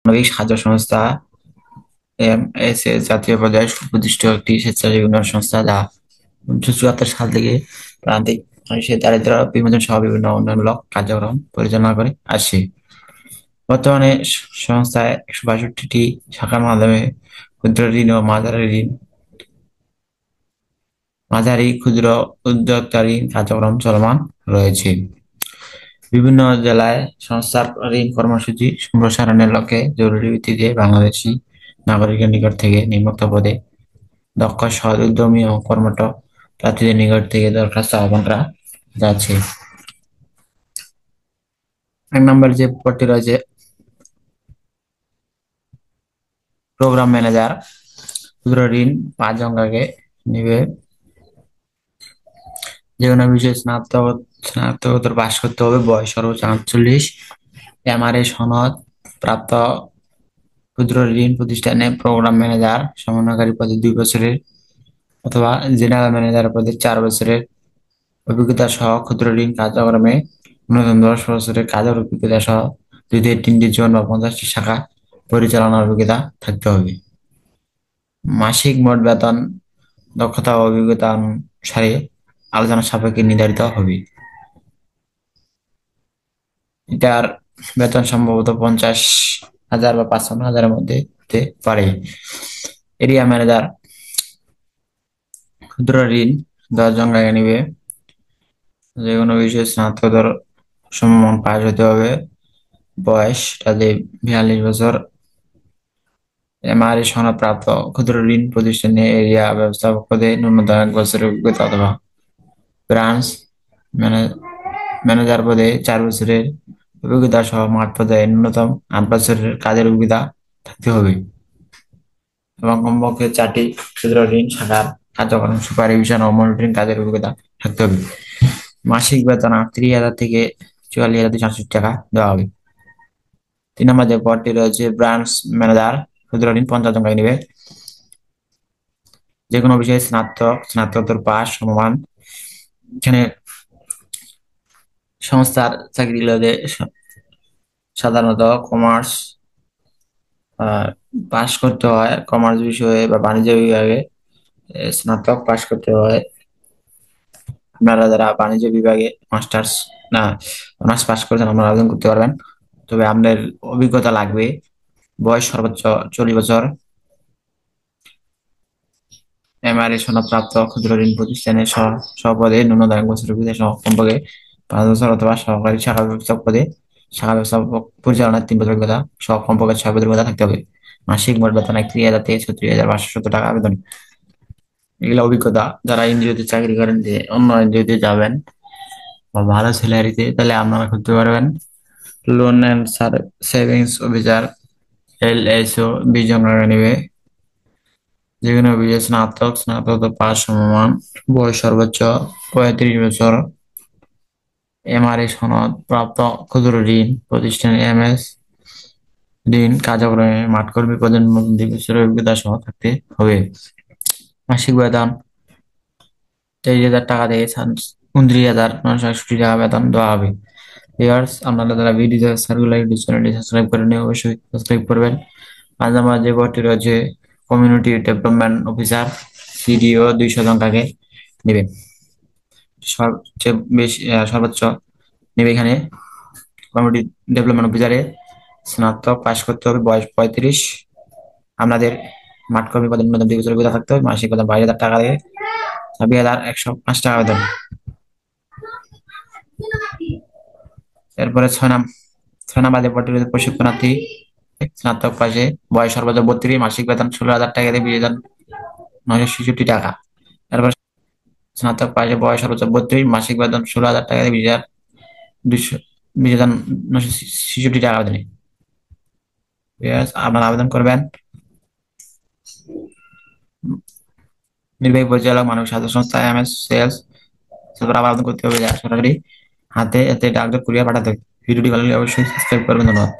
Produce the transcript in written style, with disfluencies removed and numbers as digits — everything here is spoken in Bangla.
মানবিক সাহায্য সংস্থা এমএসএস জাতীয় পর্যায়ে সুপ্রতিষ্ঠিত একটি স্বেচ্ছাসেবী উন্নয়ন সংস্থা, যা 1974 সাল থেকে প্রান্তিক মানুষের দারিদ্র বিমোচন সহ বিভিন্ন উন্নয়নমূলক কার্যক্রম পরিচালনা করে আসছে। বর্তমানে সংস্থায় 162টি শাখার মাধ্যমে ক্ষুদ্র ঋণ ও মাঝারি ক্ষুদ্র উদ্যোক্তা ঋণ কার্যক্রম চলমান রয়েছে। বিভিন্ন জেলায় সংস্থার ঋণ কর্মসূচি সম্প্রসারণের লক্ষ্যে জরুরি ভিত্তিতে বাংলাদেশি নাগরিকের নিকট থেকে নিম্নোক্ত পদে দক্ষ, সৎ, উদ্যমী ও কর্মঠ প্রার্থীদের নিকট থেকে দরখাস্ত আহ্বান করা যাচ্ছে। 1 নম্বর যে পদটি রয়েছে, প্রোগ্রাম ম্যানেজার। ক্ষুদ্র ঋণ 5 জন আগে নিবে। যে কোনো বিষয়ে স্নাতকোত্তর পাশ করতে হবে, বয়স সর্বোচ্চ 48। এমআরএ সনদ প্রাপ্ত ক্ষুদ্র ঋণ প্রতিষ্ঠানে প্রোগ্রাম ম্যানেজার সমন্বয়কারী পদে 2 বছরের অথবা জেনারেল ম্যানেজার পদে 4 বছরের অভিজ্ঞতা সহ ক্ষুদ্র ঋণ কার্যক্রমে ন্যূনতম 10 বছরের কাজের অভিজ্ঞতা সহ 2 থেকে 3টি জোন বা 50টি শাখা পরিচালনার অভিজ্ঞতা থাকতে হবে। মাসিক মোট বেতন দক্ষতা ও অভিজ্ঞতা অনুসারে আলোচনা সাপেক্ষে নির্ধারিত হবে। এটার বেতন সম্ভবত 50,000 বা 55,000-এর মধ্যে হতে পারে। Area manager. ক্ষুদ্র ঋণ 10 জন আগে নিবে। যে কোনো বিষয়ে স্নাতকোত্তর সমমান পাশ হতে হবে, বয়স তাদের 42 বছর। এমআরএ সনদ প্রাপ্ত ক্ষুদ্র ঋণ প্রতিষ্ঠানে এরিয়া ব্যবস্থাপক পদে ন্যূনতম 1 বছরের অভিজ্ঞতা অথবা ব্রাঞ্চ ম্যানেজার পদে 4 বছরের অভিজ্ঞতা সহ মাঠ পর্যায়ে ন্যূনতম 8 বছরের কাজের অভিজ্ঞতা থাকতে হবে এবং কমপক্ষে 4টি ক্ষুদ্র ঋণ শাখার কার্যক্রম সুপারভিশন ও মনিটরিং কাজের অভিজ্ঞতা থাকতে হবে। মাসিক বেতন 38,000 থেকে 44,268 টাকা দেওয়া হবে। 3 নম্বর যে পদটি রয়েছে, ব্রাঞ্চ ম্যানেজার। ক্ষুদ্র ঋণ 50 জন নিবে। যে কোনো বিষয়ে স্নাতকোত্তর পাস সমমান। এখানে সংস্থার চাকরিগুলোতে সাধারণত কমার্স পাশ করতে হয়, কমার্স বিষয়ে বা বাণিজ্য বিভাগে স্নাতক পাশ করতে হয়। আপনারা যারা বাণিজ্য বিভাগে মাস্টার্স না অনার্স পাশ করেছেন, আপনারা আবেদন করতে পারবেন, তবে আপনার অভিজ্ঞতা লাগবে। বয়স সর্বোচ্চ 40 বছর। এমআরএ সনদপ্রাপ্ত ক্ষুদ্র ঋণ প্রতিষ্ঠানের সহপদে ন্যূনতম 1 বছরের অভিজ্ঞতা সহ কমপক্ষে 5 বছর অথবা সহকারী শাখা ব্যবস্থাপক পদে শাখা ব্যবস্থাপক পরিচালনার 3 বছর অভিজ্ঞতা সহ কমপক্ষে 6 বছর অভিজ্ঞতা থাকতে হবে। মাসিক মোট বেতন 31,000 থেকে 36,570 টাকা আবেদন। এগুলো অভিজ্ঞতা। যারা এনজিওতে চাকরি করেন, যে অন্য এনজিওতে যাবেন বা ভালো স্যালারিতে, তাহলে আপনারা করতে পারবেন। Loan and savings officer, LSO 20 জন টাকা নেবে। যে কোনো বিষয়ে স্নাতকোত্তর পাস সমমান। বয়স সর্বোচ্চ 35 বছর। এমআরএ সনদ প্রাপ্ত ক্ষুদ্র ঋণ প্রতিষ্ঠান এমএস ঋণ কার্যক্রমে মাঠকর্মী পদে ন্যূনতম 2 বছরের অভিজ্ঞতা সহ থাকতে হবে। মাসিক বেতন 23,000 টাকা থেকে 29,961 টাকা বেতন দেওয়া হবে। ভিউয়ার্স, আপনারা যারা ভিডিও সার্কুলার ইউটিউব চ্যানেলটি সাবস্ক্রাইব করেন, অবশ্যই সাবস্ক্রাইব করবেন। আজ আমার যে পদটি রয়েছে, কমিউনিটি ডেভেলপমেন্ট অফিসার, সিডিও 200 জন টাকা নেবে। সবচেয়ে বেশি সর্বোচ্চ নেবে এখানে কমিউনিটি ডেভেলপমেন্ট অফিসারে স্নাতক পাশ করতে হবে, বয়স 35। আপনাদের মাঠ কর্মী পদে ন্যূনতম 2 বছরের অভিজ্ঞতা থাকতে হবে। মাসিক বেতন 22,000 টাকা থেকে 26,105 টাকা বেতন। এরপরে 6 নম্বর যে পদটি রয়েছে, প্রশিক্ষণার্থী। স্নাতক পাশে, বয়স সর্বোচ্চ 32, মাসিক বেতন 16,000 টাকা থেকে 20,966 টাকা। এরপর স্নাতক পাশে, বয়স সর্বোচ্চ 32, মাসিক বেতন 16,000 টাকা থেকে 20,966 টাকা বেতনে। আপনারা আবেদন করবেন। নির্বাহী পরিচালক, মানবিক সাহায্য সংস্থা, এমএস সেলস। তারপর আবেদন করতে হবে সরাসরি হাতে এতে ডাক কুরিয়ার পাঠাতে হবে। ভিডিওটি ভালো লাগলে অবশ্যই সাবস্ক্রাইব করবেন। ধন্যবাদ।